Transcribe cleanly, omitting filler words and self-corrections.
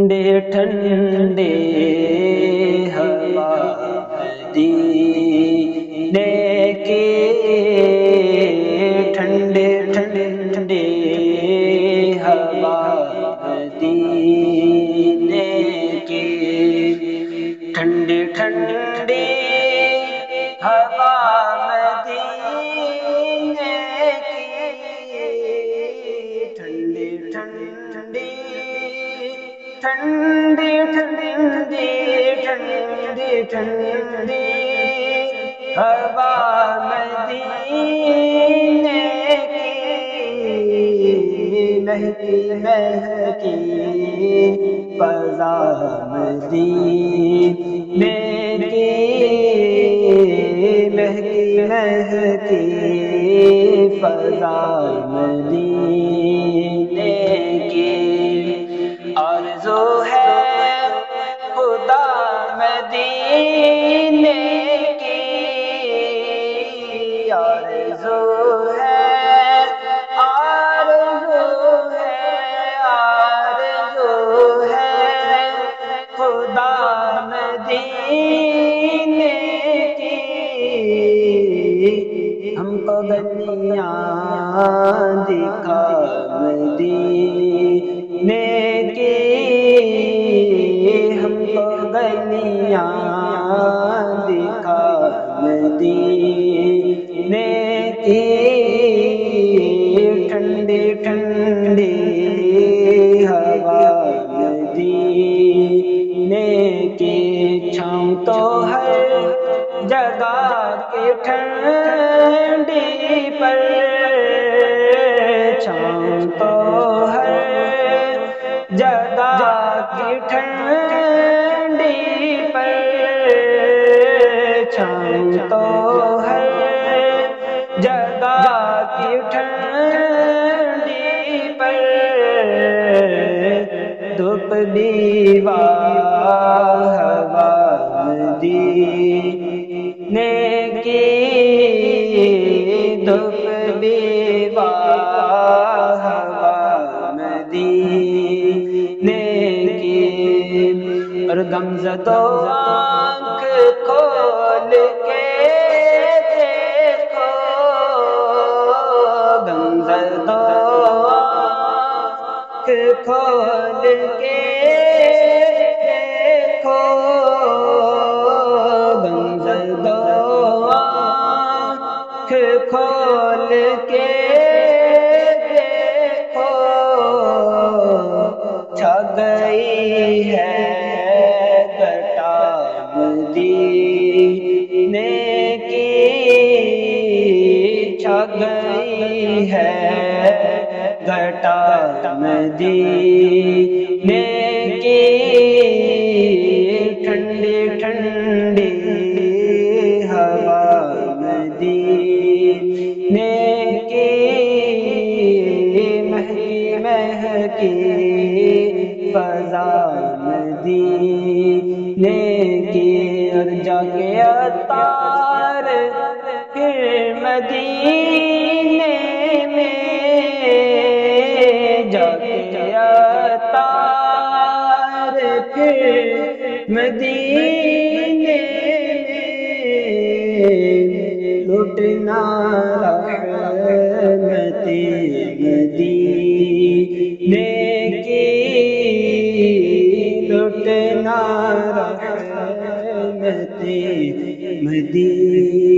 ٹھنڈے ہوا مدینے کے، ٹھنڈے ٹھنڈے ہوا مدینے کے، ٹھنڈے ٹھنڈے ہوا مدینے کی، ٹھنڈی ٹھنڈی ٹھنڈی ٹھنڈی ٹھنڈی ٹھنڈی ہوا مدینے کی، مہکی مہکی فضا مدینے کی، مہکی مہکی فضا مدینے کی، آرزو ہے خدا مدینے کی، آرزو ہے آرزو ہے آرزو ہے خدا مدینے کی، ہم کو گلیاں دکھا مدینے کی، ہم کو گلیاں دکھا مدینے کی، ٹھنڈی ٹھنڈی ہوا مدینے کی، چھاؤں تو ہر جگہ کی ٹھنڈی پر، چھاؤں تو ہر جگہ کی ٹھنڈی پر، چھاؤں تو ہر جگہ کی ٹھنڈی پر، دھوپ دیوا ہوا مدینے کی، دھوپ دیوا ہوا مدینے کی، اور غمزدو آنکھ کھول کے دیکھو، غمزدو آنکھ کھول کے دیکھو، غمزدو آنکھ کھول کے دیکھو، چھا گئی ہے گھٹا مدینے کی، چھا گئی ہے گھٹا مدینے کی، ٹھنڈی ٹھنڈی ہوا مدینے کی، مہکی مہکی فضا مدینے کی، اور جا کے عطار پھر مدینے میں، جا کے عطار پھر مدینے میں، لٹنا رحمت مدینے کی، لٹنا رحمت مدینے